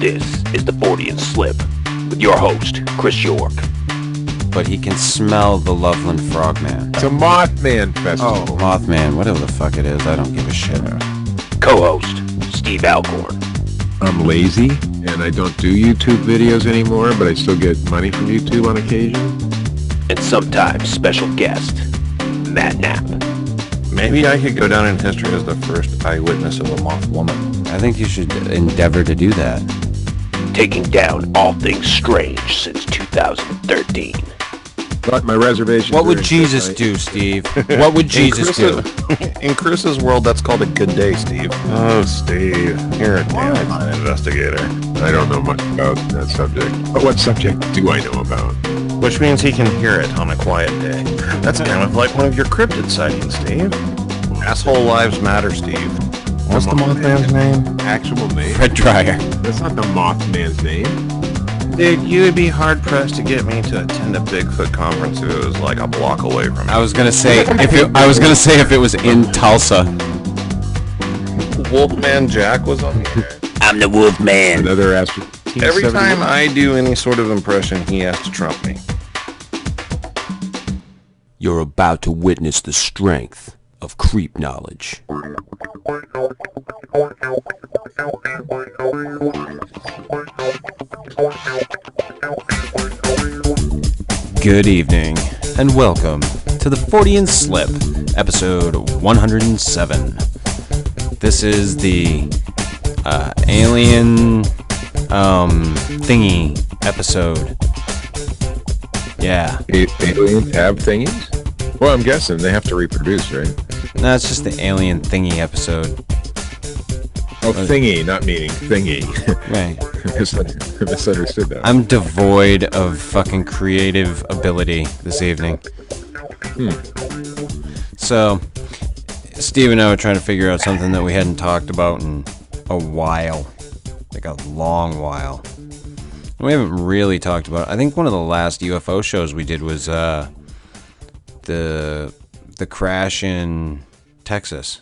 This is the Fortean Slip with your host, Chris York. But he can smell the Loveland Frogman. It's a Mothman festival. Oh, Mothman, whatever the fuck it is, I don't give a shit. Co-host, Steve Alcorn. I'm lazy, and I don't do YouTube videos anymore, but I still get money from YouTube on occasion. And sometimes special guest, Matt Knapp. Maybe I could go down in history as the first eyewitness of a moth woman. I think you should endeavor to do that. Taking down all things strange since 2013. But my reservation. What would Jesus do, Steve? What would Jesus do? In Chris's world, that's called a good day, Steve. Oh, Steve, you're a damn investigator. I don't know much about that subject. But what subject do I know about? Which means he can hear it on a quiet day. That's kind of like one of your cryptid sightings, Steve. Asshole lives matter, Steve. What's the Mothman's name? Actual name? Fred Dryer. That's not the Mothman's name. Dude, you would be hard-pressed to get me to attend a Bigfoot conference if it was like a block away from me. I was gonna say if it was in Tulsa. Wolfman Jack was on here. I'm the Wolfman. Another astro. Every time I do any sort of impression, he has to trump me. You're about to witness the strength of creep knowledge. Good evening, and welcome to the Fortean Slip, episode 107. This is the alien thingy episode. Yeah. Alien tab thingies? Well, I'm guessing they have to reproduce, right? No, it's just the alien thingy episode. Oh, thingy, not meaning thingy. Right. I misunderstood that. I'm devoid of fucking creative ability this evening. So, Steve and I were trying to figure out something that we hadn't talked about in a while. Like a long while. And we haven't really talked about it. I think one of the last UFO shows we did was the crash in Texas.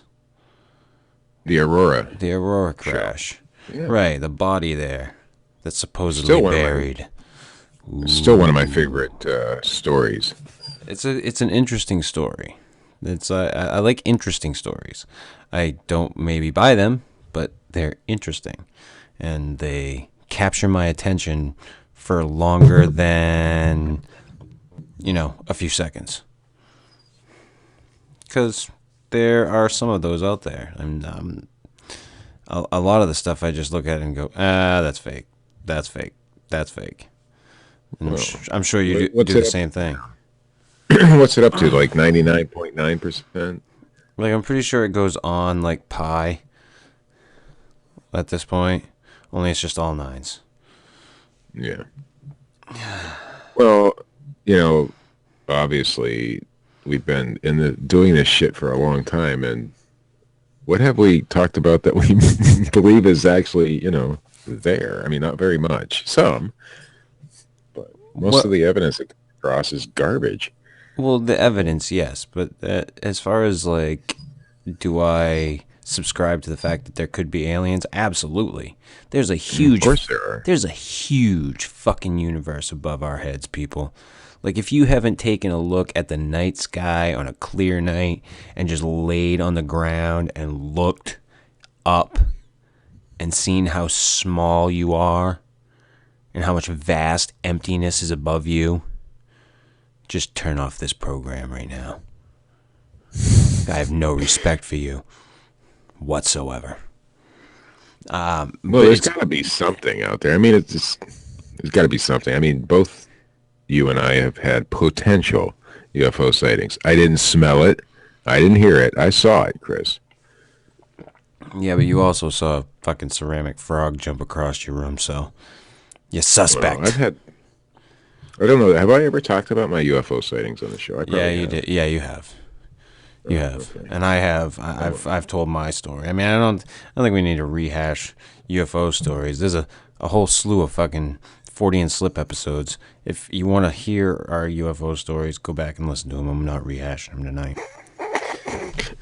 The Aurora. The Aurora crash. Yeah. Right, the body there that's supposedly buried. Still one of my favorite stories. It's an interesting story. I like interesting stories. I don't maybe buy them, but they're interesting. And they capture my attention for longer than, a few seconds. Because there are some of those out there. And a lot of the stuff I just look at and go, that's fake. That's fake. That's fake. And I'm sure you do the same thing. What's it up to? Like 99.9%? Like, I'm pretty sure it goes on like pi at this point. Only it's just all nines. Yeah. Well, obviously we've been doing this shit for a long time, and what have we talked about that we believe is actually, there? I mean, not very much. Some, but most of the evidence that comes across is garbage. Well, the evidence, yes, but as far as like, do I subscribe to the fact that there could be aliens? Absolutely. There's a huge, of course there are. There's a huge fucking universe above our heads, people. Like, if you haven't taken a look at the night sky on a clear night and just laid on the ground and looked up and seen how small you are and how much vast emptiness is above you, just turn off this program right now. I have no respect for you whatsoever. Well, there's got to be something out there. I mean, there's got to be something. I mean, both you and I have had potential UFO sightings. I didn't smell it. I didn't hear it. I saw it, Chris. Yeah, but you also saw a fucking ceramic frog jump across your room, so you're suspect. Well, I don't know. Have I ever talked about my UFO sightings on the show? Yeah, you did. Yeah, you have. You have, okay. And I have. I've told my story. I mean, I don't think we need to rehash UFO stories. There's a whole slew of fucking Fortean Slip episodes. If you want to hear our UFO stories, go back and listen to them. I'm not rehashing them tonight.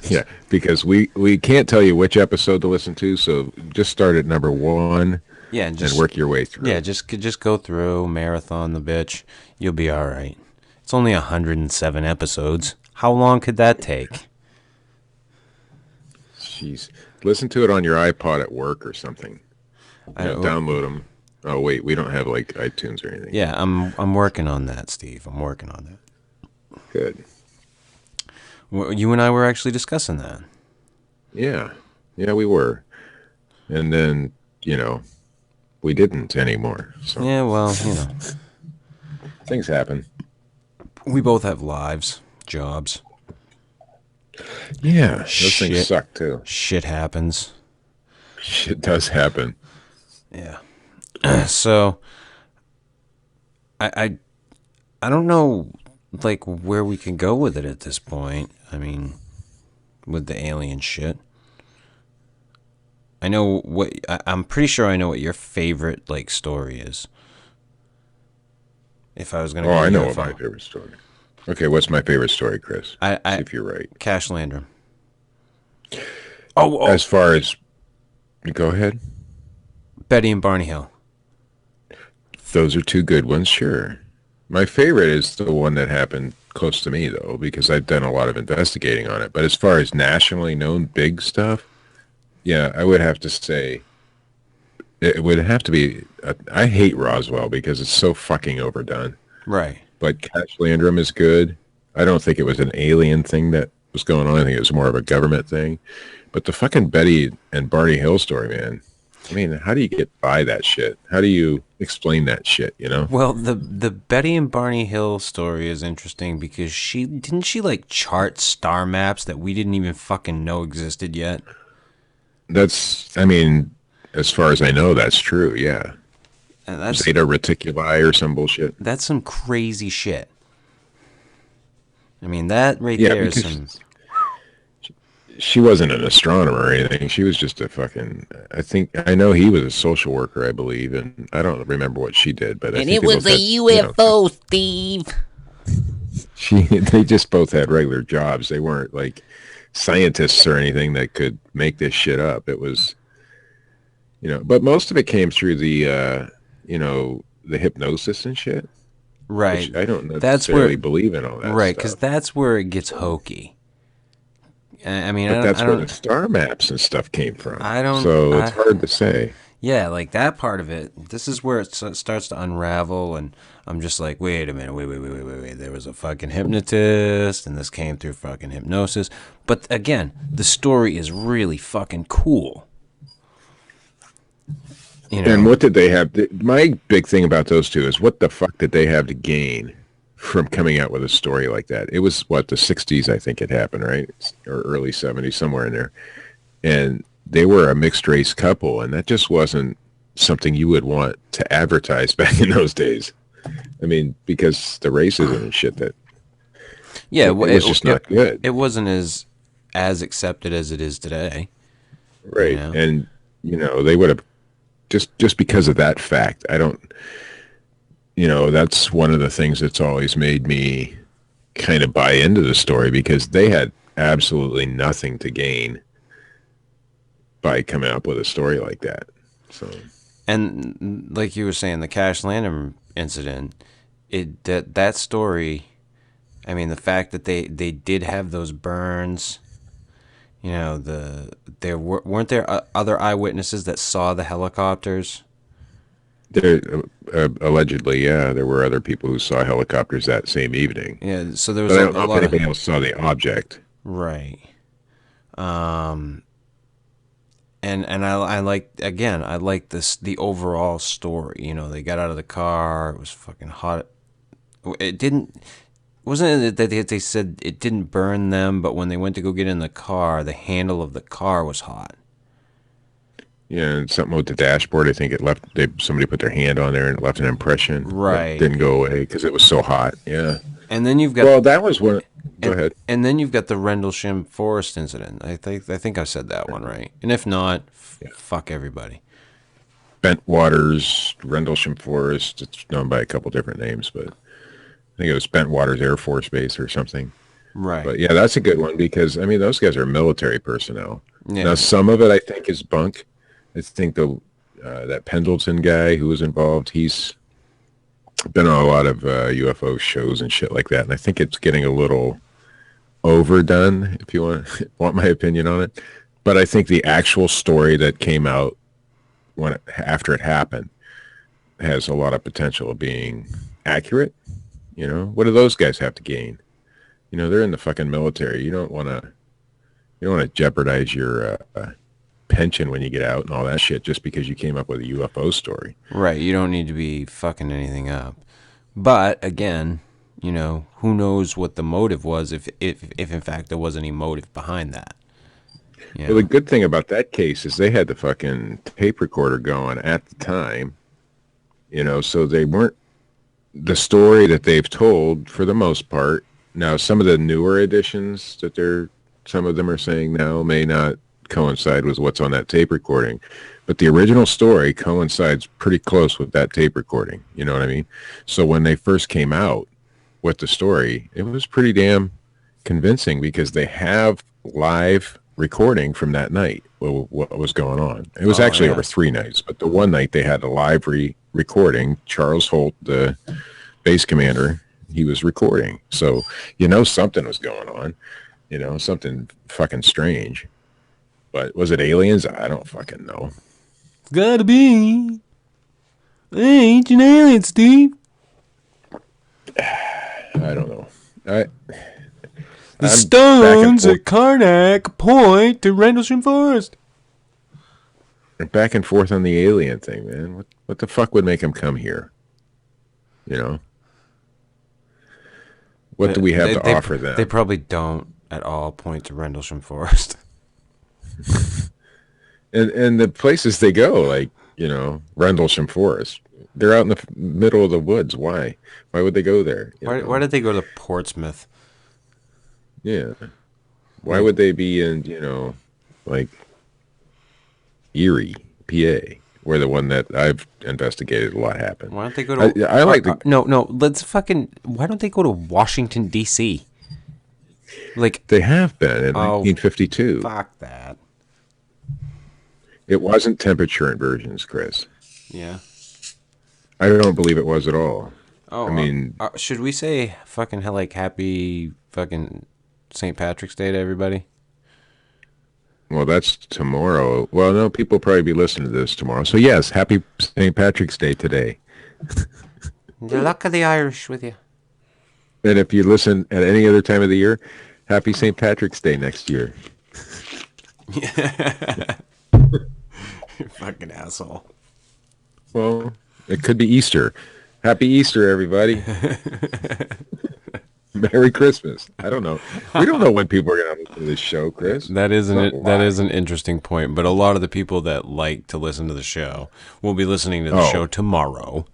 Yeah, because we can't tell you which episode to listen to, so just start at number 1 Yeah, and work your way through. Yeah, just go through, marathon the bitch. You'll be all right. It's only 107 episodes. How long could that take? Jeez. Listen to it on your iPod at work or something. Download them. Oh, wait, we don't have, like, iTunes or anything. Yeah, I'm working on that, Steve. I'm working on that. Good. Well, you and I were actually discussing that. Yeah. Yeah, we were. And then, we didn't anymore. So. Yeah, well, Things happen. We both have lives, jobs. Yeah, those things suck, too. Shit happens. Shit does happen. Yeah. So, I don't know, like, where we can go with it at this point. I mean, with the alien shit. I'm pretty sure I know what your favorite, like, story is. If I was going to I know what my favorite story. Okay, what's my favorite story, Chris? See if you're right. Cash Landrum. As far as... Go ahead. Betty and Barney Hill. Those are two good ones, sure. My favorite is the one that happened close to me, though, because I've done a lot of investigating on it. But as far as nationally known big stuff, yeah, I would have to say it would have to be... I hate Roswell because it's so fucking overdone. Right. But Cash Landrum is good. I don't think it was an alien thing that was going on. I think it was more of a government thing. But the fucking Betty and Barney Hill story, man. I mean, how do you get by that shit? How do you explain that shit, Well, the Betty and Barney Hill story is interesting because she like chart star maps that we didn't even fucking know existed yet. I mean, as far as I know, that's true, yeah. And that's Zeta Reticuli or some bullshit. That's some crazy shit. I mean, that right there is some... She wasn't an astronomer or anything. She was just a fucking... I know he was a social worker, I believe, and I don't remember what she did, but it was a UFO, Steve. They just both had regular jobs. They weren't, like, scientists or anything that could make this shit up. It was... but most of it came through the, the hypnosis and shit. Right. Which I don't necessarily believe in all that right, because that's where it gets hokey. I mean, but that's where the star maps and stuff came from. So it's hard to say. Yeah, like that part of it. This is where it starts to unravel, and I'm just like, wait a minute, wait. There was a fucking hypnotist, and this came through fucking hypnosis. But again, the story is really fucking cool. And what did they have? My big thing about those two is what the fuck did they have to gain from coming out with a story like that? It was, the 60s, I think it happened, right? Or early 70s, somewhere in there. And they were a mixed-race couple, and that just wasn't something you would want to advertise back in those days. I mean, because the racism and shit that... Yeah, it was just not good. It wasn't as accepted as it is today. Right, and, they would have... Just because of that fact, I don't... that's one of the things that's always made me kind of buy into the story, because they had absolutely nothing to gain by coming up with a story like that. So, and like you were saying, the Cash Landrum incident, that story, I mean, the fact that they did have those burns, weren't there other eyewitnesses that saw the helicopters? There, allegedly, yeah, there were other people who saw helicopters that same evening. Yeah, so there was a lot of anybody else saw the object. Right. And I like the overall story. They got out of the car. It was fucking hot. Wasn't it that they said it didn't burn them, but when they went to go get in the car, the handle of the car was hot. Yeah, and something with the dashboard. I think it left. Somebody put their hand on there and it left an impression. Right. It didn't go away because it was so hot. Yeah. And then you've got. Well, that was one. Go ahead. And then you've got the Rendlesham Forest incident. I think I said that one right. And if not, fuck everybody. Bentwaters, Rendlesham Forest. It's known by a couple different names, but I think it was Bentwaters Air Force Base or something. Right. But yeah, that's a good one because I mean those guys are military personnel. Yeah. Now some of it I think is bunk. I think that Pendleton guy who was involved. He's been on a lot of UFO shows and shit like that, and I think it's getting a little overdone, if you want my opinion on it. But I think the actual story that came out after it happened has a lot of potential of being accurate. You know, what do those guys have to gain? You know, they're in the fucking military. You don't want to jeopardize your pension when you get out and all that shit just because you came up with a UFO story. Right. You don't need to be fucking anything up. But again, you know, who knows what the motive was if in fact there was any motive behind that. You know? Well, the good thing about that case is they had the fucking tape recorder going at the time, you know, so they weren't the story that they've told for the most part. Now, some of the newer editions that some of them are saying now may not coincide with what's on that tape recording, but the original story coincides pretty close with that tape recording. You know what I mean? So when they first came out with the story, it was pretty damn convincing because they have live recording from that night, what was going on. It was actually over 3 nights, but the one night they had a live recording. Charles Holt, the base commander, he was recording. So, you know, something was going on, you know, something fucking strange. But was it aliens? I don't fucking know. Gotta be. Ancient aliens, Steve. I don't know. The stones at Karnak point to Rendlesham Forest. Back and forth on the alien thing, man. What the fuck would make them come here? You know? What do we have to offer them? They probably don't at all point to Rendlesham Forest. And the places they go, like, you know, Rendlesham Forest, they're out in the middle of the woods. Why would they go there? Why did they go to Portsmouth? Yeah. Why would they be in, you know, like Erie, PA, where the one that I've investigated a lot happened? Why don't they go to... Why don't they go to Washington, D.C.? Like, they have been in 1952. Fuck that. It wasn't temperature inversions, Chris. Yeah. I don't believe it was at all. Oh, I mean... should we say fucking happy fucking St. Patrick's Day to everybody? Well, that's tomorrow. Well, no, people will probably be listening to this tomorrow. So, yes, happy St. Patrick's Day today. The luck of the Irish with you. And if you listen at any other time of the year, happy St. Patrick's Day next year. You fucking asshole. Well, it could be Easter. Happy Easter, everybody. Merry Christmas. I don't know. We don't know when people are going to listen to this show, Chris. That is an interesting point, but a lot of the people that like to listen to the show will be listening to the show tomorrow.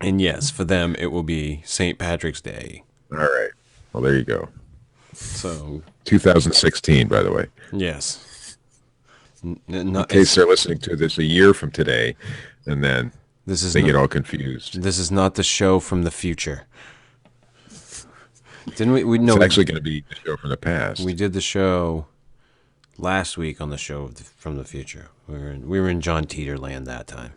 And yes, for them, it will be St. Patrick's Day. All right. Well, there you go. So 2016, by the way. Yes. In case they're listening to this a year from today, and then they get all confused. This is not the show from the future. Didn't we? It's actually going to be the show from the past. We did the show last week on the show from the future. We were in John Teeter land that time.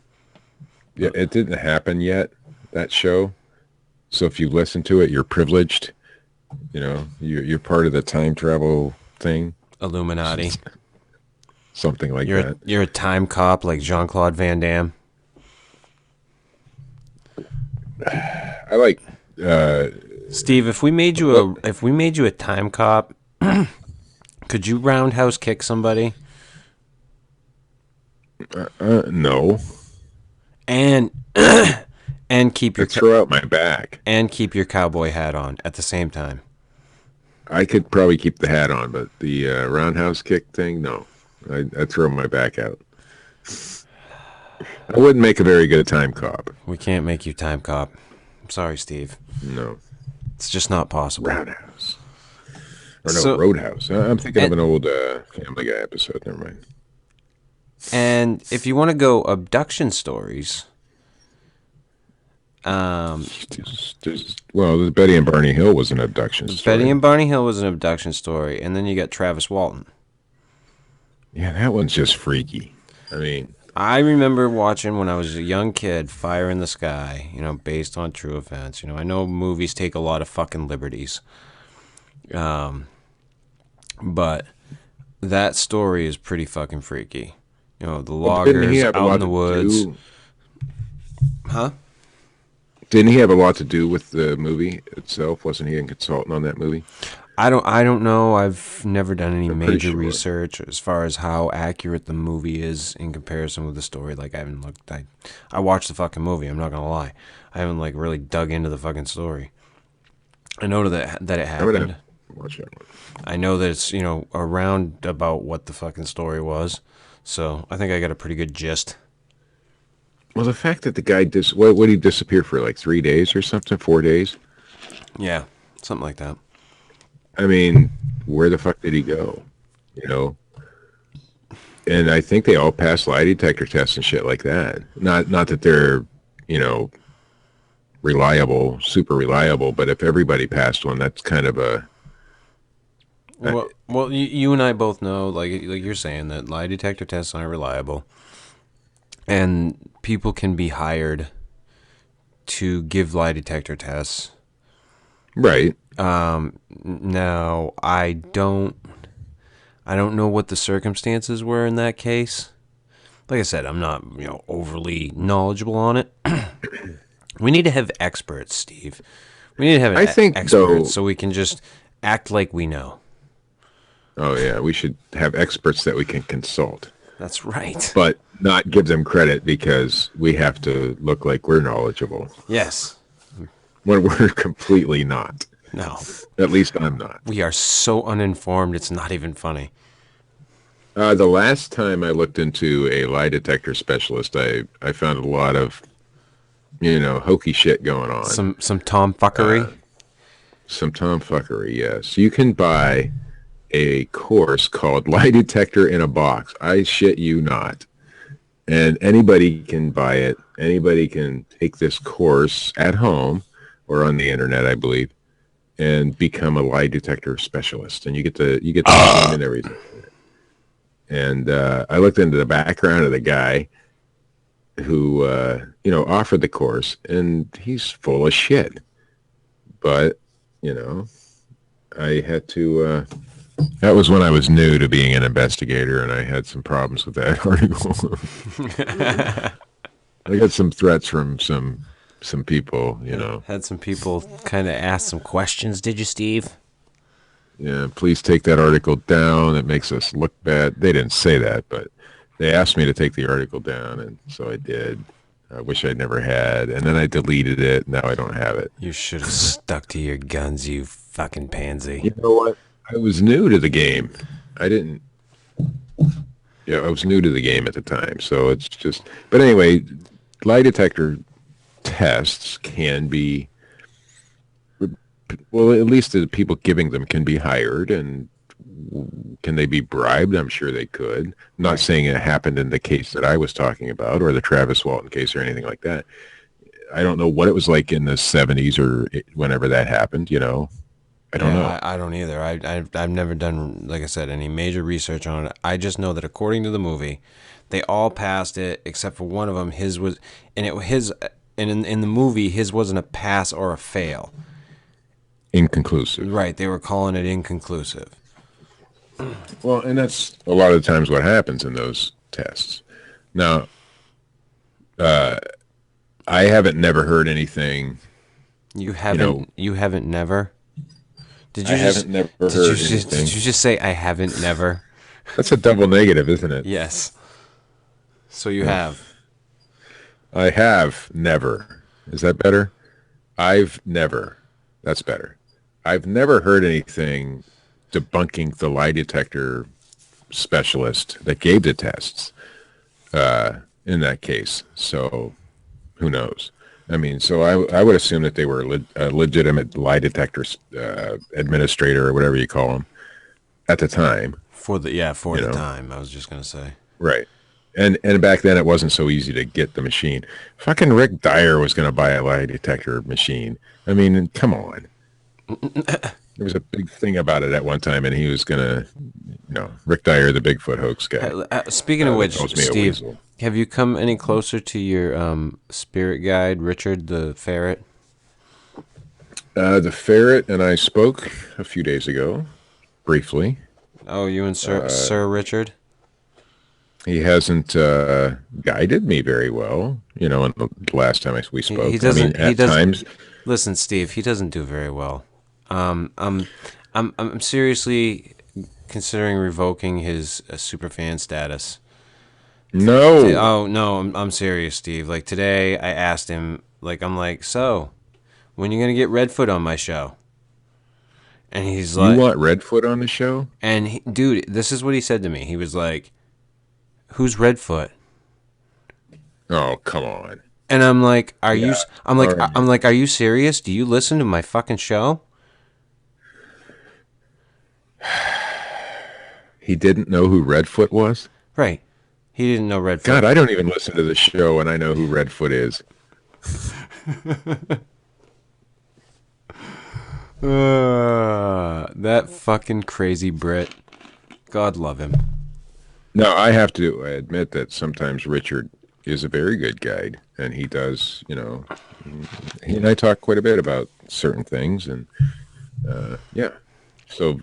Yeah, it didn't happen yet, that show. So if you listen to it, you're privileged. You know, you're part of the time travel thing. Illuminati. Something like that. You're a time cop like Jean-Claude Van Damme. I like Steve, if we made you a time cop, could you roundhouse kick somebody? No. And keep your throw out my back. And keep your cowboy hat on at the same time. I could probably keep the hat on, but the roundhouse kick thing, no. I'd throw my back out. I wouldn't make a very good time cop. We can't make you time cop. I'm sorry, Steve. No. It's just not possible. Roundhouse. Or no, Roadhouse. I'm thinking of an old Family Guy episode. Never mind. And if you want to go abduction stories... well, the Betty and Barney Hill was an abduction story. Betty and Barney Hill was an abduction story, and then you got Travis Walton. Yeah, that one's just freaky. I mean, I remember watching when I was a young kid, Fire in the Sky, based on true events. I know movies take a lot of fucking liberties. But that story is pretty fucking freaky. The loggers out in the woods. Huh? Didn't he have a lot to do with the movie itself? Wasn't he a consultant on that movie? I don't know. I've never done any major sure. research as far as how accurate the movie is in comparison with the story. Like, I haven't looked. I watched the fucking movie. I'm not gonna lie. I haven't really dug into the fucking story. I know that it happened. Watch that one. I know that it's around about what the fucking story was. So I think I got a pretty good gist. Well, the fact that the guy what did he disappear for, like 3 days or something? 4 days? Yeah, something like that. I mean, where the fuck did he go? And I think they all passed lie detector tests and shit like that. Not that they're, reliable, super reliable, but if everybody passed one, that's kind of a... Well, you and I both know, like you're saying, that lie detector tests aren't reliable. And people can be hired to give lie detector tests. Right. Now, I don't know what the circumstances were in that case. Like I said, I'm not, overly knowledgeable on it. We need to have experts, Steve. We need to have experts so we can just act like we know. Oh, yeah. We should have experts that we can consult. That's right. But not give them credit because we have to look like we're knowledgeable. Yes. When we're completely not. No. At least I'm not. We are so uninformed, it's not even funny. The last time I looked into a lie detector specialist, I found a lot of, hokey shit going on. Some tomfuckery? Some tomfuckery, yes. You can buy a course called Lie Detector in a Box. I shit you not. And anybody can buy it. Anybody can take this course at home or on the internet, I believe, and become a lie detector specialist. And you get the machine and everything. And I looked into the background of the guy who offered the course, and he's full of shit. But I had to. That was when I was new to being an investigator, and I had some problems with that article. I got some threats from some people, Had some people kind of ask some questions, did you, Steve? Yeah, please take that article down. It makes us look bad. They didn't say that, but they asked me to take the article down, and so I did. I wish I never had, and then I deleted it. Now I don't have it. You should have stuck to your guns, you fucking pansy. You know what? I was new to the game. I was new to the game at the time, so it's just... But anyway, lie detector tests can be... Well, at least the people giving them can be hired, and can they be bribed? I'm sure they could. I'm not saying it happened in the case that I was talking about, or the Travis Walton case, or anything like that. I don't know what it was like in the 70s or whenever that happened, I don't know. I don't either. I've never done, like I said, any major research on it. I just know that according to the movie, they all passed it except for one of them. His was, and in the movie, his wasn't a pass or a fail. Inconclusive. Right. They were calling it inconclusive. Well, and that's a lot of the times what happens in those tests. Now, I haven't never heard anything. You haven't. You haven't never. Did you just say I haven't never? That's a double negative, isn't it? Yes. So you have. I have never. Is that better? I've never. That's better. I've never heard anything debunking the lie detector specialist that gave the tests in that case. So who knows? I mean, so I would assume that they were a legitimate lie detector administrator or whatever you call them at the time. For the time, I was just going to say. Right. And back then it wasn't so easy to get the machine. Fucking Rick Dyer was going to buy a lie detector machine. I mean, come on. There was a big thing about it at one time, and he was going to, Rick Dyer, the Bigfoot hoax guy. Speaking of which, Steve, Have you come any closer to your spirit guide, Richard the ferret? The ferret and I spoke a few days ago, briefly. Oh, you and Sir Richard? He hasn't guided me very well, in the last time we spoke. He doesn't. At times. Listen, Steve, he doesn't do very well. I'm seriously considering revoking his superfan status. No. Oh no, I'm serious, Steve. Like today, I asked him. Like I'm like, so when you gonna get Redfoot on my show? And he's like, you want Redfoot on the show? And dude, this is what he said to me. He was like, "Who's Redfoot?" Oh, come on. And I'm like, "Are you?" I'm like, Right. "I'm like, are you serious? Do you listen to my fucking show?" He didn't know who Redfoot was? Right. He didn't know Redfoot. God, I don't even listen to the show, and I know who Redfoot is. That fucking crazy Brit. God love him. No, I have to admit that sometimes Richard is a very good guide, and he does, he and I talk quite a bit about certain things, and yeah. So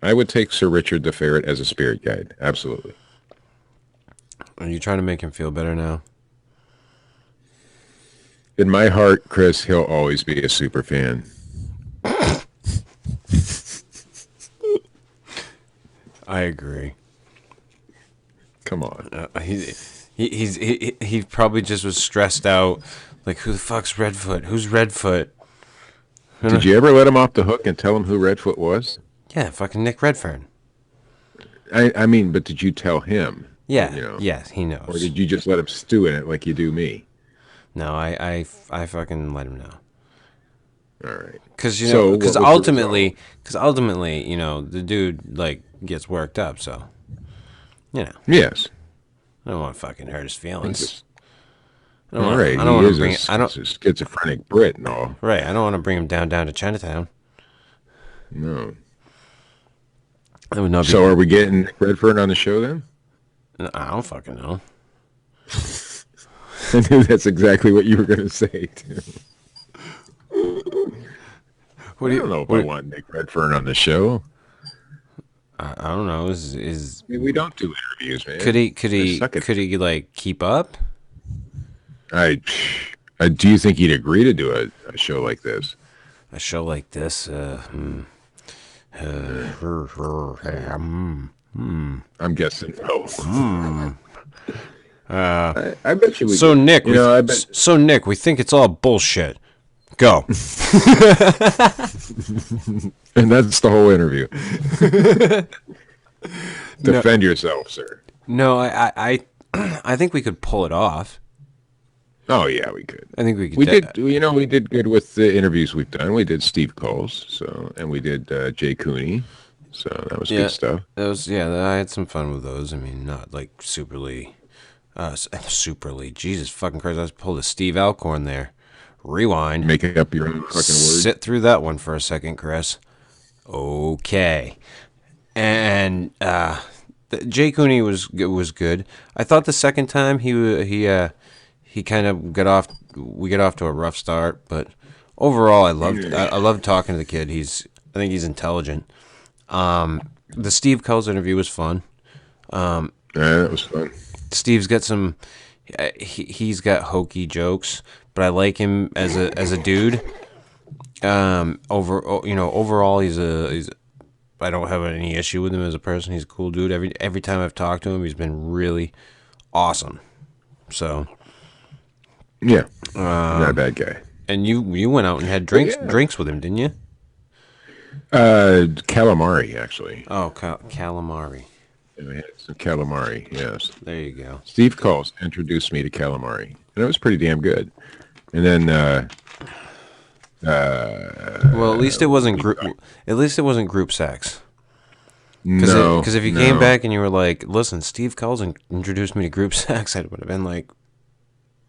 I would take Sir Richard the Ferret as a spirit guide, absolutely. Are you trying to make him feel better now? In my heart, Chris, he'll always be a super fan. I agree. Come on. He probably just was stressed out. Like, who the fuck's Redfoot? Who's Redfoot? Did you ever let him off the hook and tell him who Redfoot was? Yeah, fucking Nick Redfern. I mean, but did you tell him? Yeah, yes, he knows. Or did you just let him stew in it like you do me? No, I fucking let him know. All right. Because ultimately, the dude like gets worked up. So, yes. I don't want to fucking hurt his feelings. All right. I don't he want is to bring. a schizophrenic Brit and all. Right. I don't want to bring him down to Chinatown. No. That would not be. So are we getting Nick Redfern on the show then? I don't fucking know. I knew that's exactly what you were going to say, too. I don't know if I want Nick Redfern on the show. I don't know. I mean, we don't do interviews, man. Could he like keep up? Do you think he'd agree to do a show like this? A show like this? I'm guessing no. I bet you we So could. Nick, So Nick, we think it's all bullshit. Go. And that's the whole interview. Defend yourself, sir. No, I think we could pull it off. Oh yeah, we could. I think we could. We did. We did good with the interviews we've done. We did Steve Coles, and we did Jay Cooney. So that was good stuff. I had some fun with those. I mean, not like superly. Jesus fucking Christ! I just pulled a Steve Alcorn there. Rewind. Make up your own fucking words. Sit through that one for a second, Chris. Okay. And Jay Cooney was good. I thought the second time he kind of got off. We got off to a rough start, but overall, I loved talking to the kid. I think he's intelligent. The Steve Coles interview was fun. Yeah, that was fun. Steve's got some. He's got hokey jokes, but I like him as a dude. Overall, he's. I don't have any issue with him as a person. He's a cool dude. Every time I've talked to him, he's been really awesome. So. Yeah, not a bad guy. And you went out and had drinks with him, didn't you? Calamari, actually. Oh, calamari. Yeah, we had some calamari, yes. There you go. Steve Coles introduced me to calamari, and it was pretty damn good. And then, well, at least it wasn't group. At least it wasn't group sex. Because if you came back and you were like, "Listen, Steve Coles introduced me to group sex," I would have been like,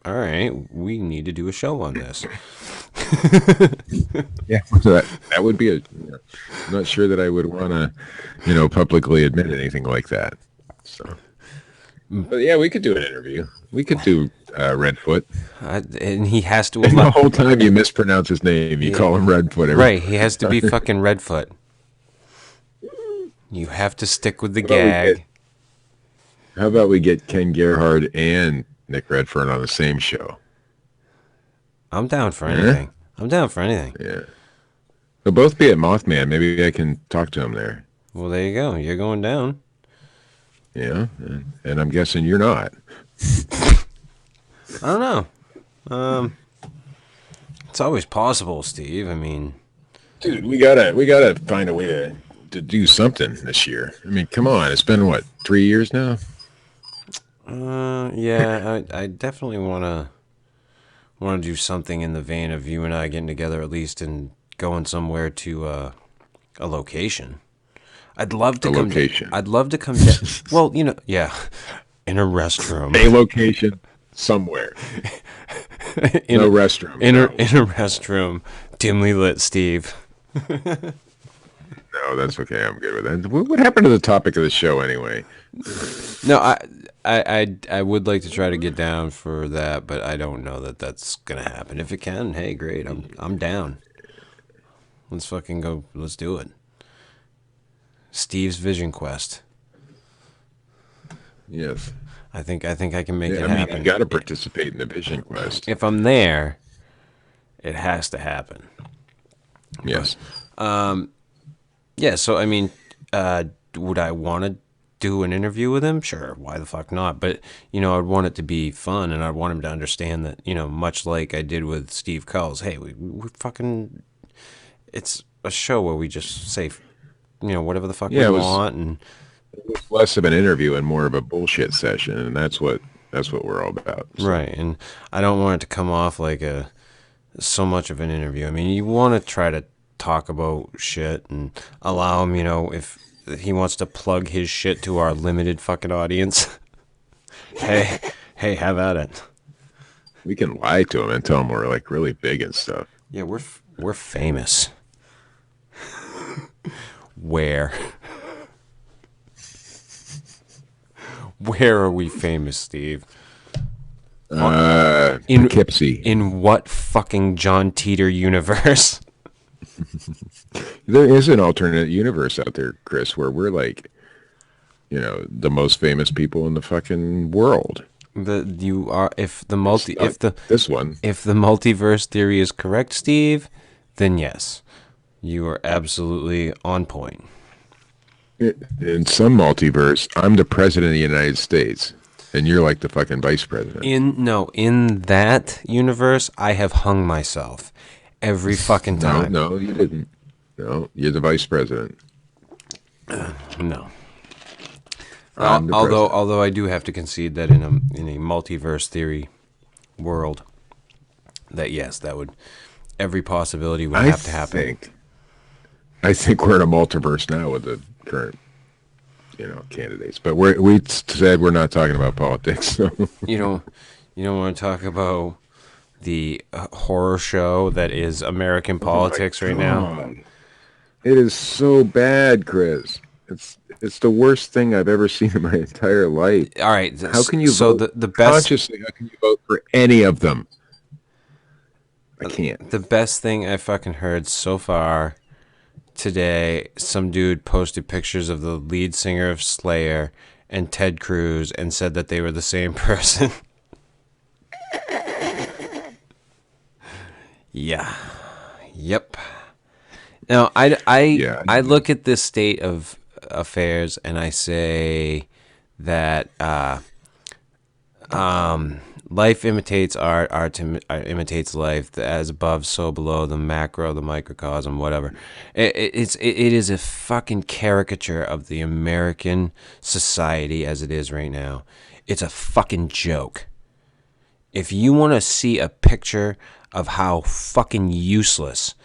"All right, we need to do a show on this." Yeah, so that would be I'm not sure that I would want to, publicly admit anything like that. So, But yeah, we could do an interview. We could do Redfoot. And he has to And the allow. whole time you mispronounce his name, you call him Redfoot. Right, he has to be fucking Redfoot. You have to stick with the gag. How about we get Ken Gerhard and Nick Redfern on the same show? I'm down for anything. I'm down for anything. Yeah. They'll both be at Mothman. Maybe I can talk to him there. Well, there you go. You're going down. Yeah, and I'm guessing you're not. I don't know. It's always possible, Steve. I mean, dude, we gotta find a way to do something this year. I mean, come on, it's been what, 3 years now? Yeah, I definitely want to do something in the vein of you and I getting together at least and going somewhere to a location. I'd love to come. Location. I'd love to come. Well, you know, yeah, in a restroom. A location somewhere. No restroom. In a restroom, dimly lit, Steve. No, that's okay. I'm good with that. What happened to the topic of the show anyway? No, I would like to try to get down for that, but I don't know that that's gonna happen. If it can, hey, great. I'm down. Let's fucking go. Let's do it. Steve's Vision Quest. Yes. I think I can make it I mean, happen. you got to participate in the Vision Quest. If I'm there, it has to happen. Yes. Yeah, so I mean, would I want to do an interview with him? Sure, why the fuck not? But, you know, I'd want it to be fun, and I'd want him to understand that, you know, much like I did with Steve Culls, hey, we fucking, it's a show where we just say, you know, whatever the fuck we want, and it was less of an interview and more of a bullshit session, and that's what we're all about. So. Right, and I don't want it to come off like so much of an interview. I mean, you want to try to talk about shit and allow him, you know, if he wants to plug his shit to our limited fucking audience. hey, have at it. We can lie to him and tell him we're like really big and stuff. Yeah, we're famous. Where? Where are we famous, Steve? In Poughkeepsie. In what fucking John Teeter universe? There is an alternate universe out there, Chris, where we're like, you know, the most famous people in the fucking world. If the multiverse theory is correct, Steve, then yes, you are absolutely on point. In some multiverse, I'm the president of the United States, and you're like the fucking vice president. In that universe, I have hung myself every fucking time. No, you didn't. No, you're the vice president. No. Although I do have to concede that in a multiverse theory world, that yes, that would every possibility would have to happen. I think we're in a multiverse now with the current, you know, candidates. But we said we're not talking about politics. So. You don't want to talk about the horror show that is American politics right now. It is so bad, Chris. It's the worst thing I've ever seen in my entire life. All right, how can you vote the best consciously? How can you vote for any of them? I can't. The best thing I fucking heard so far today, some dude posted pictures of the lead singer of Slayer and Ted Cruz and said that they were the same person. Yeah. Yep. Now, I look at this state of affairs and I say that life imitates art imitates life, as above, so below, the macro, the microcosm, whatever. It is a fucking caricature of the American society as it is right now. It's a fucking joke. If you want to see a picture of how fucking useless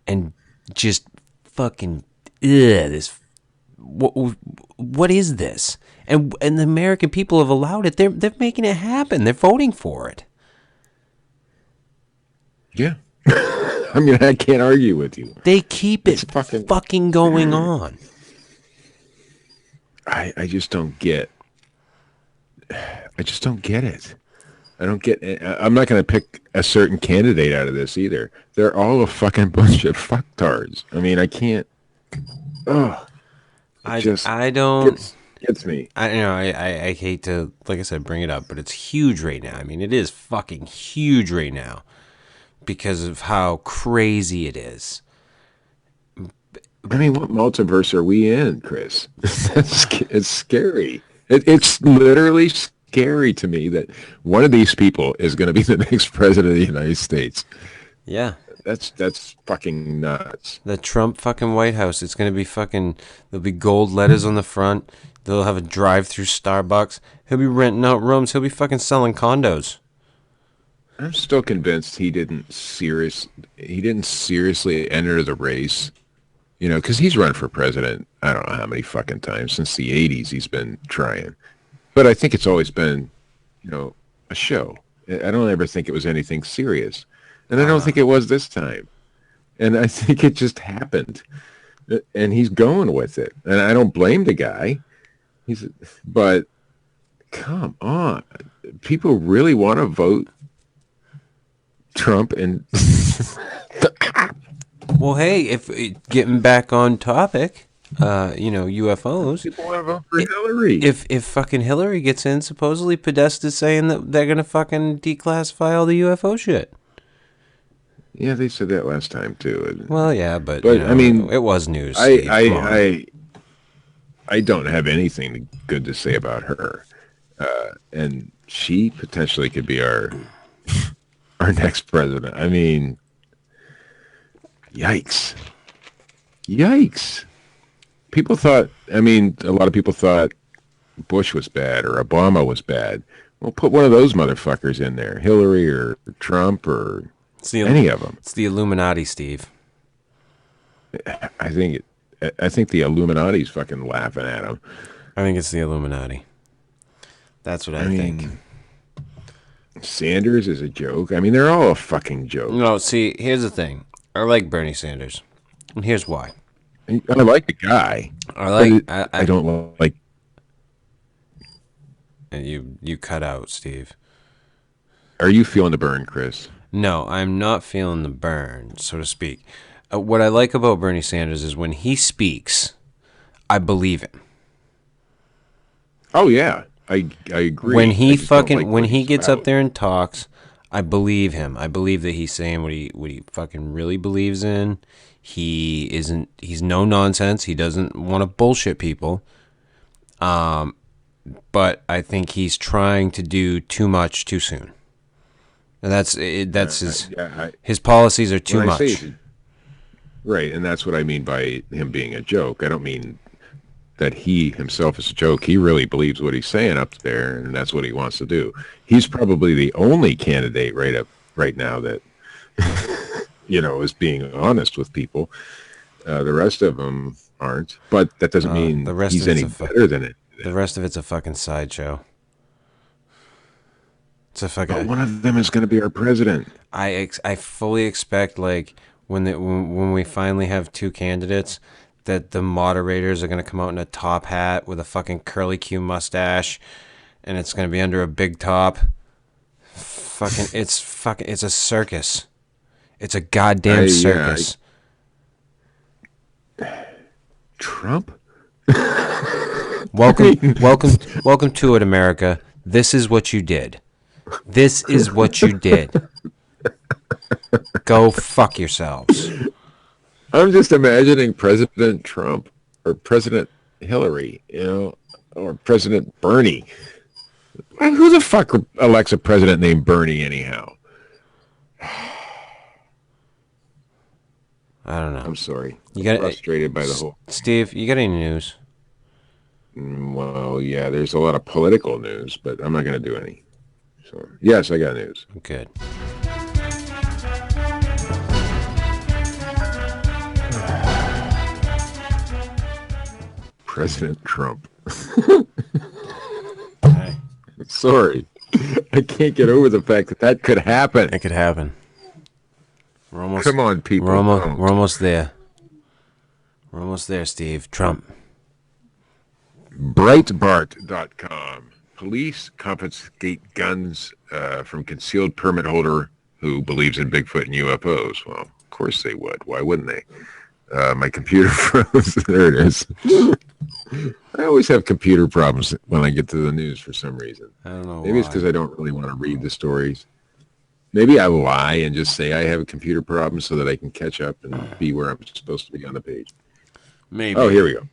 and just fucking this, what is this? And the American people have allowed it. They're making it happen. They're voting for it. Yeah. I mean, I can't argue with you. They keep it fucking going on. I just don't get just don't get it. I don't get it. I'm not going to pick a certain candidate out of this either. They're all a fucking bunch of fucktards. I mean, I can't. Oh, I don't. Gets me. I hate to, like I said, bring it up, but it's huge right now. I mean, it is fucking huge right now because of how crazy it is. I mean, what multiverse are we in, Chris? It's scary. It's literally scary to me that one of these people is going to be the next president of the United States. Yeah. That's fucking nuts. The Trump fucking White House, it's going to be fucking, there'll be gold letters on the front. They'll have a drive-through Starbucks. He'll be renting out rooms. He'll be fucking selling condos. I'm still convinced he didn't seriously enter the race. You know, because he's run for president, I don't know how many fucking times, since the 80s he's been trying. But I think it's always been, you know, a show. I don't ever think it was anything serious. And I don't think it was this time. And I think it just happened. And he's going with it. And I don't blame the guy. But come on. People really want to vote Trump and... Well, hey, if getting back on topic, UFOs. People want to vote for Hillary. If fucking Hillary gets in, supposedly Podesta's saying that they're gonna fucking declassify all the UFO shit. Yeah, they said that last time too. Well, yeah, but I mean, it was news. I don't have anything good to say about her, and she potentially could be our next president. I mean. Yikes. People thought, a lot of people thought Bush was bad or Obama was bad. Well, put one of those motherfuckers in there. Hillary or Trump or any of them. It's the Illuminati, Steve. I think the Illuminati's fucking laughing at him. I think it's the Illuminati. That's what I think. Sanders is a joke. I mean, they're all a fucking joke. No, see, here's the thing. I like Bernie Sanders, and here's why. I like the guy. I don't like. And you cut out, Steve. Are you feeling the burn, Chris? No, I'm not feeling the burn, so to speak. What I like about Bernie Sanders is when he speaks, I believe him. Oh yeah, I agree. When he gets up there and talks. I believe him. I believe that he's saying what he fucking really believes in. He's no nonsense. He doesn't want to bullshit people. But I think he's trying to do too much too soon. And that's his policies are too much. Right, and that's what I mean by him being a joke. I don't mean that he himself is a joke. He really believes what he's saying up there, and that's what he wants to do. He's probably the only candidate right now that is being honest with people. The rest of them aren't, but that doesn't mean he's any better than it. The rest of it's a fucking sideshow. But one of them is going to be our president. I fully expect, like, when we finally have two candidates, that the moderators are going to come out in a top hat with a fucking curly Q mustache, and it's going to be under a big top. It's a circus. It's a goddamn circus. Trump? Welcome to it, America. This is what you did. This is what you did. Go fuck yourselves. I'm just imagining President Trump or President Hillary, or President Bernie. Who the fuck elects a president named Bernie anyhow? I don't know. I'm sorry. I'm frustrated by the whole... Steve, you got any news? Well, yeah, there's a lot of political news, but I'm not going to do any. So, yes, I got news. Good. President Trump. Hey. Sorry. I can't get over the fact that could happen. It could happen. Come on, people. We're almost there. We're almost there, Steve. Trump. Breitbart.com. Police confiscate guns from concealed permit holder who believes in Bigfoot and UFOs. Well, of course they would. Why wouldn't they? My computer froze. There it is. I always have computer problems when I get to the news for some reason. I don't know Maybe it's because I don't really want to read the stories. Maybe I lie and just say I have a computer problem so that I can catch up and be where I'm supposed to be on the page. Maybe. Oh, here we go.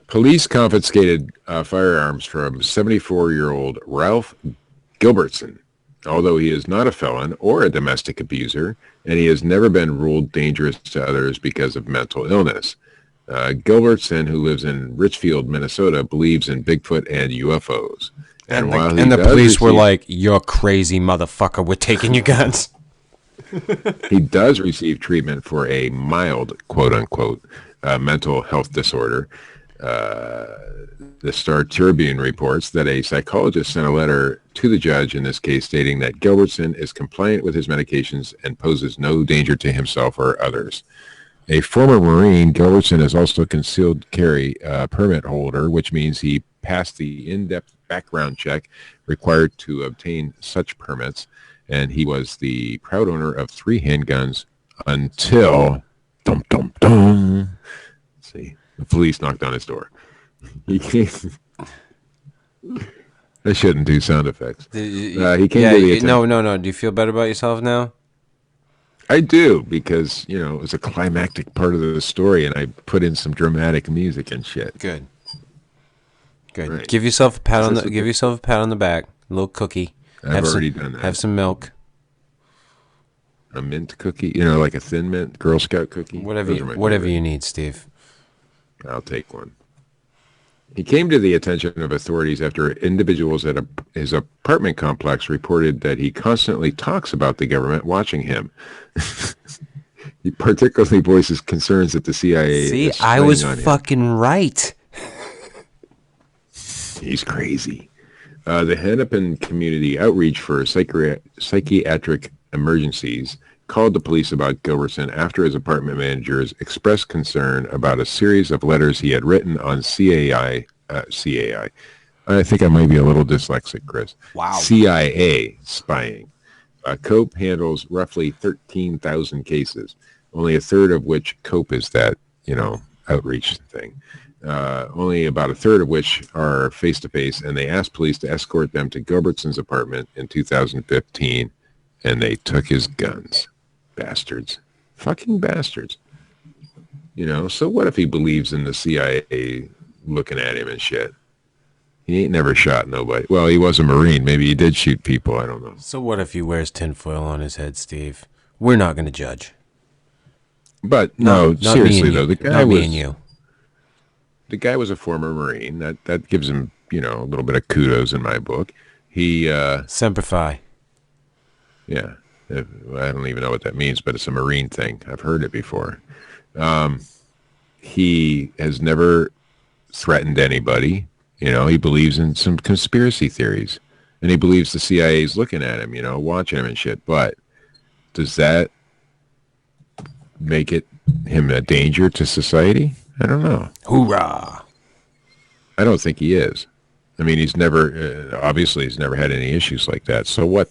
Police confiscated firearms from 74-year-old Ralph Gilbertson, although he is not a felon or a domestic abuser, and he has never been ruled dangerous to others because of mental illness. Gilbertson, who lives in Richfield, Minnesota, believes in Bigfoot and UFOs. And the police were like, "You're crazy, motherfucker. We're taking your guns." He does receive treatment for a mild, quote-unquote, mental health disorder. The Star Tribune reports that a psychologist sent a letter to the judge in this case stating that Gilbertson is compliant with his medications and poses no danger to himself or others. A former Marine, Gilbertson is also a concealed carry permit holder, which means he passed the in-depth background check required to obtain such permits, and he was the proud owner of 3 handguns until let's see, the police knocked on his door. He came. I shouldn't do sound effects. He came to the attention. No. Do you feel better about yourself now? I do, because, you know, it was a climactic part of the story, and I put in some dramatic music and shit. Good. Right. Give yourself a pat on the back. A little cookie. I've already done that. Have some milk. A mint cookie, you know, like a thin mint Girl Scout cookie. Whatever you need, Steve. I'll take one. He came to the attention of authorities after individuals at his apartment complex reported that he constantly talks about the government watching him. He particularly voices concerns that the CIA See, I was fucking right. He's crazy. The Hennepin Community Outreach for Psychiatric Emergencies called the police about Gilbertson after his apartment managers expressed concern about a series of letters he had written on CAI. I think I might be a little dyslexic, Chris. Wow. CIA spying. COPE handles roughly 13,000 cases, only a third of which COPE is that, you know, outreach thing. Only about a third of which are face-to-face, and they asked police to escort them to Gilbertson's apartment in 2015, and they took his guns. Bastards. Fucking bastards. You know, so what if he believes in the CIA looking at him and shit? He ain't never shot nobody. Well, he was a Marine. Maybe he did shoot people. I don't know. So what if he wears tinfoil on his head, Steve? We're not going to judge. But, no, seriously, though, the guy was... me and you. The guy was a former Marine. That gives him, you know, a little bit of kudos in my book. He... Semper Fi. Yeah. I don't even know what that means, but it's a Marine thing. I've heard it before. He has never threatened anybody. You know, he believes in some conspiracy theories. And he believes the CIA is looking at him, you know, watching him and shit. But does that make him a danger to society? I don't know. Hoorah! I don't think he is. I mean, he's never, obviously he's never had any issues like that. So what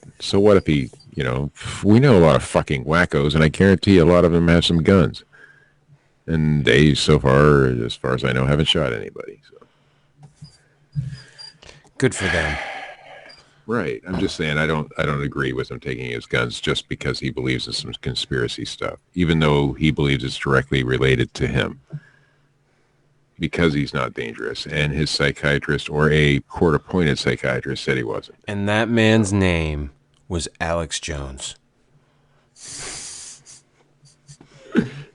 if he, you know, we know a lot of fucking wackos, and I guarantee a lot of them have some guns. And they, so far as I know, haven't shot anybody. So. Good for them. Right. I'm just saying I don't agree with him taking his guns just because he believes in some conspiracy stuff, even though he believes it's directly related to him. Because he's not dangerous, and his psychiatrist or a court-appointed psychiatrist said he wasn't. And that man's name was Alex Jones.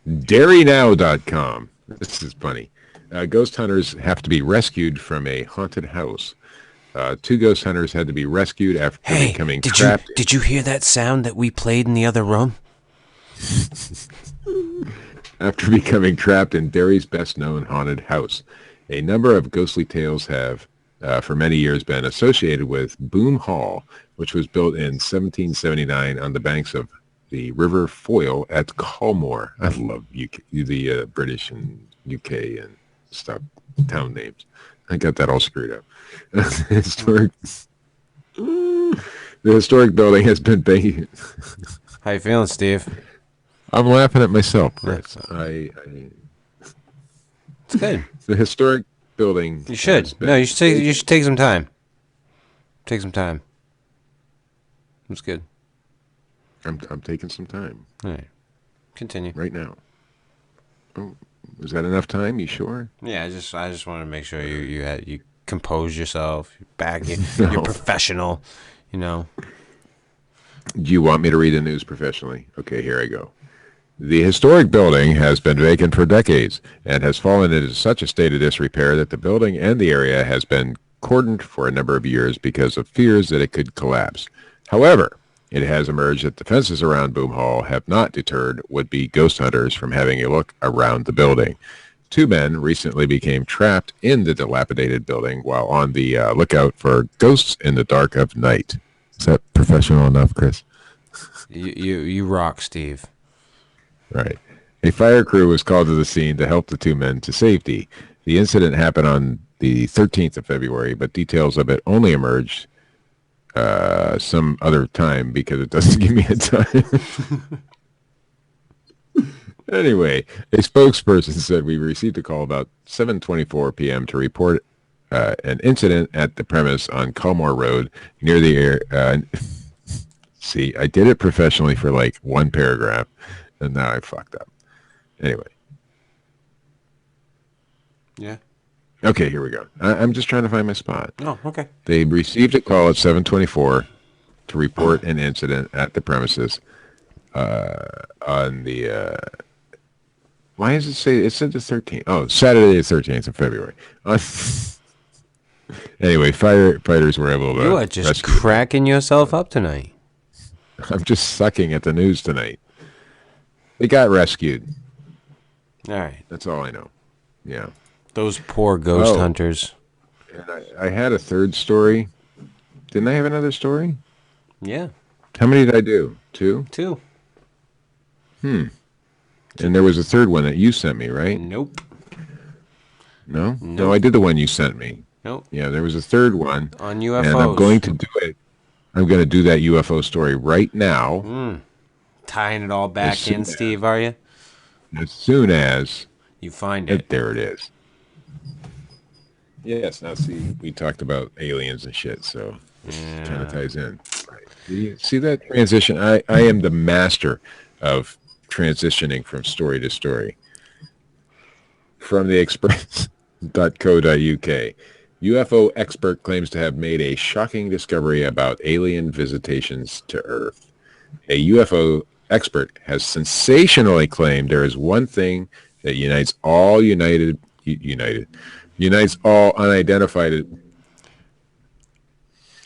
DairyNow.com. This is funny. Ghost hunters have to be rescued from a haunted house. 2 ghost hunters had to be rescued after becoming trapped. Did you hear that sound that we played in the other room? After becoming trapped in Derry's best-known haunted house. A number of ghostly tales have, for many years, been associated with Boom Hall, which was built in 1779 on the banks of the River Foyle at Colmore. I love UK, the British and UK and stuff, town names. I got that all screwed up. The historic building has been vacant. How you feeling, Steve? I'm laughing at myself, Chris. It's good. The historic building. You should. No, you should take some time. Take some time. It's good. I'm taking some time. All right. Continue. Right now. Oh, is that enough time? You sure? Yeah, I just wanted to make sure you compose yourself. You're back. No. You're professional. You know. Do you want me to read the news professionally? Okay, here I go. The historic building has been vacant for decades and has fallen into such a state of disrepair that the building and the area has been cordoned for a number of years because of fears that it could collapse. However, it has emerged that the fences around Boom Hall have not deterred would-be ghost hunters from having a look around the building. 2 men recently became trapped in the dilapidated building while on the lookout for ghosts in the dark of night. Is that professional enough, Chris? You rock, Steve. Right. A fire crew was called to the scene to help the 2 men to safety. The incident happened on the 13th of February, but details of it only emerged some other time because it doesn't give me a time. Anyway, a spokesperson said we received a call about 7:24 p.m. to report an incident at the premise on Culmore Road near the air. See, I did it professionally for like one paragraph, and now I fucked up. Anyway. Yeah. Okay, here we go. I'm just trying to find my spot. Oh, okay. They received a call at 7:24 to report an incident at the premises on the... why does it say... It said the 13th. Oh, Saturday the 13th of February. Anyway, firefighters were able to... You are just cracking yourself up tonight. I'm just sucking at the news tonight. They got rescued. All right. That's all I know. Yeah. Those poor ghost hunters. And I had a third story. Didn't I have another story? Yeah. How many did I do? 2? 2. And there was a third one that you sent me, right? Nope. No? No, I did the one you sent me. Nope. Yeah, there was a third one. On UFOs. And I'm going to do it. I'm going to do that UFO story right now. Tying it all back in, Steve, are you? As soon as... You find it. There it is. Yes, now see, we talked about aliens and shit, so it kind of ties in. Right. Do you see that transition? I am the master of transitioning from story to story. From the express.co.uk. UFO expert claims to have made a shocking discovery about alien visitations to Earth. A UFO expert has sensationally claimed there is one thing that unites all unidentified.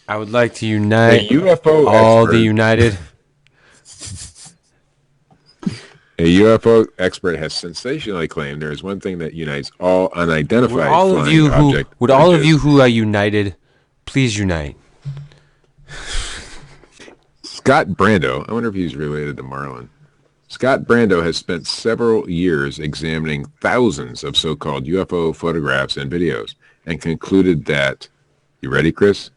I would like to unite UFO all expert, the United. A UFO expert has sensationally claimed there is one thing that unites all unidentified Would all of you who are united, please unite. Scott Brando, I wonder if he's related to Marlon. Scott Brando has spent several years examining thousands of so-called UFO photographs and videos and concluded that, you ready, Chris?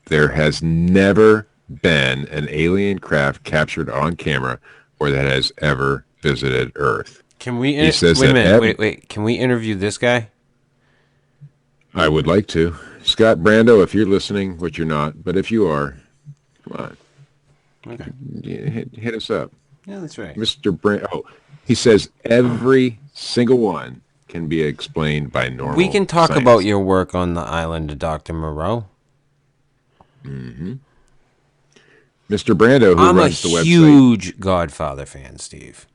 There has never been an alien craft captured on camera or that has ever visited Earth. Can we... He says wait a minute. Wait. Can we interview this guy? I would like to. Scott Brando, if you're listening, which you're not, but if you are, come on. Okay. Hit us up. Yeah, that's right. Mr. Brando. Oh, he says every single one can be explained by normal We can talk science. about your work on the island of Dr. Moreau. Mm-hmm. Mr. Brando, who runs the website. I'm a huge Godfather fan, Steve.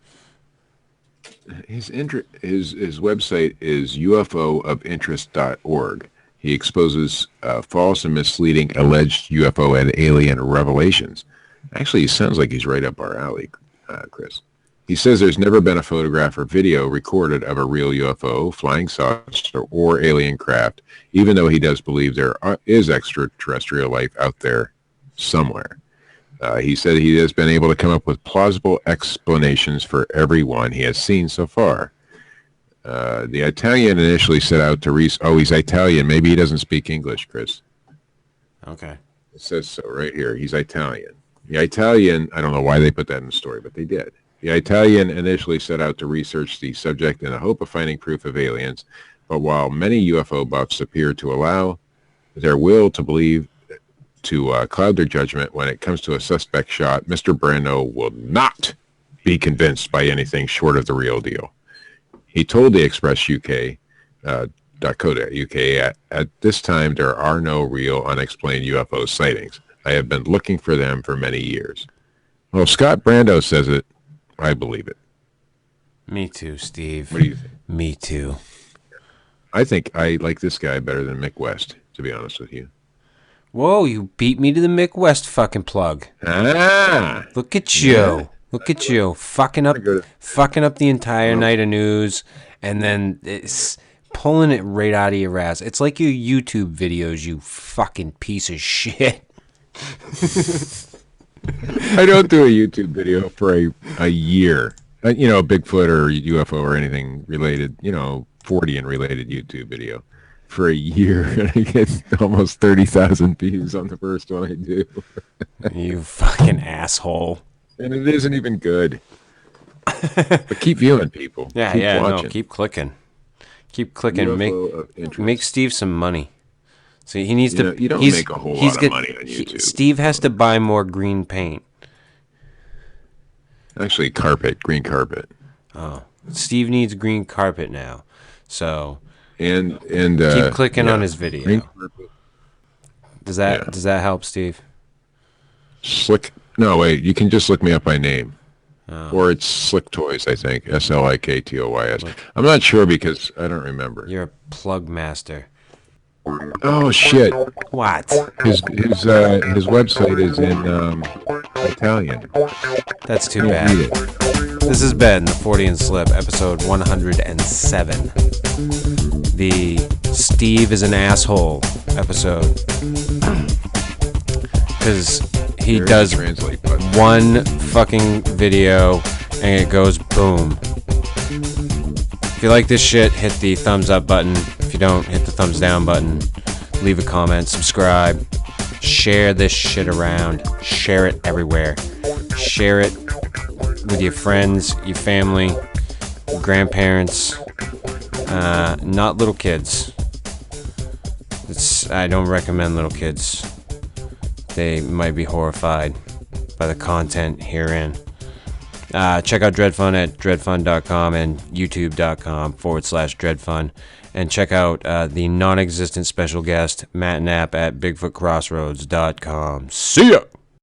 His website is ufoofintterest.org. He exposes false and misleading alleged UFO and alien revelations. Actually, he sounds like he's right up our alley, Chris. He says there's never been a photograph or video recorded of a real UFO, flying saucer, or alien craft, even though he does believe there is extraterrestrial life out there somewhere. He said he has been able to come up with plausible explanations for every one he has seen so far. The Italian initially set out to he's Italian. Maybe he doesn't speak English, Chris. Okay. It says so right here. He's Italian. The Italian, I don't know why they put that in the story, but they did. The Italian initially set out to research the subject in the hope of finding proof of aliens, but while many UFO buffs appear to allow their will to believe to cloud their judgment when it comes to a suspect shot, Mr. Brando will not be convinced by anything short of the real deal. He told the Express UK, .co.uk, at this time there are no real unexplained UFO sightings. I have been looking for them for many years. Well, Scott Brando says it. I believe it. Me too, Steve. What do you think? Me too. I think I like this guy better than Mick West, to be honest with you. Whoa, you beat me to the Mick West fucking plug. Ah! Look at you. Yeah. Look at you. Fucking up the entire night of news, and then it's pulling it right out of your ass. It's like your YouTube videos, you fucking piece of shit. I don't do a YouTube video for a year. Bigfoot or UFO or anything related, Fortean related YouTube video for a year, and I get almost 30,000 views on the first one I do. You fucking asshole. And it isn't even good. But keep viewing, people. Yeah, keep watching. No, keep clicking. Keep clicking. Make Steve some money. So he needs to. You don't make a whole lot of money on YouTube. Steve has to buy more green paint. Actually, green carpet. Oh, Steve needs green carpet now. So and keep clicking on his video. Does that help, Steve? No, wait. You can just look me up by name. Or it's Slick Toys, I think. SLIKTOYS. I'm not sure because I don't remember. You're a plug master. Oh shit! What? His website is in Italian. That's too bad. This has been the Fortean Slip, episode 107. The Steve is an asshole episode. Because he does one fucking video and it goes boom. If you like this shit, hit the thumbs up button. If you don't, hit the thumbs down button. Leave a comment, subscribe, share this shit around, share it everywhere. Share it with your friends, your family, your grandparents, not little kids. I don't recommend little kids. They might be horrified by the content herein. Check out Dred Funn at dredfunn.com and youtube.com/Dred Funn. And check out the non-existent special guest, Matt Knapp, at bigfootcrossroads.com. See ya!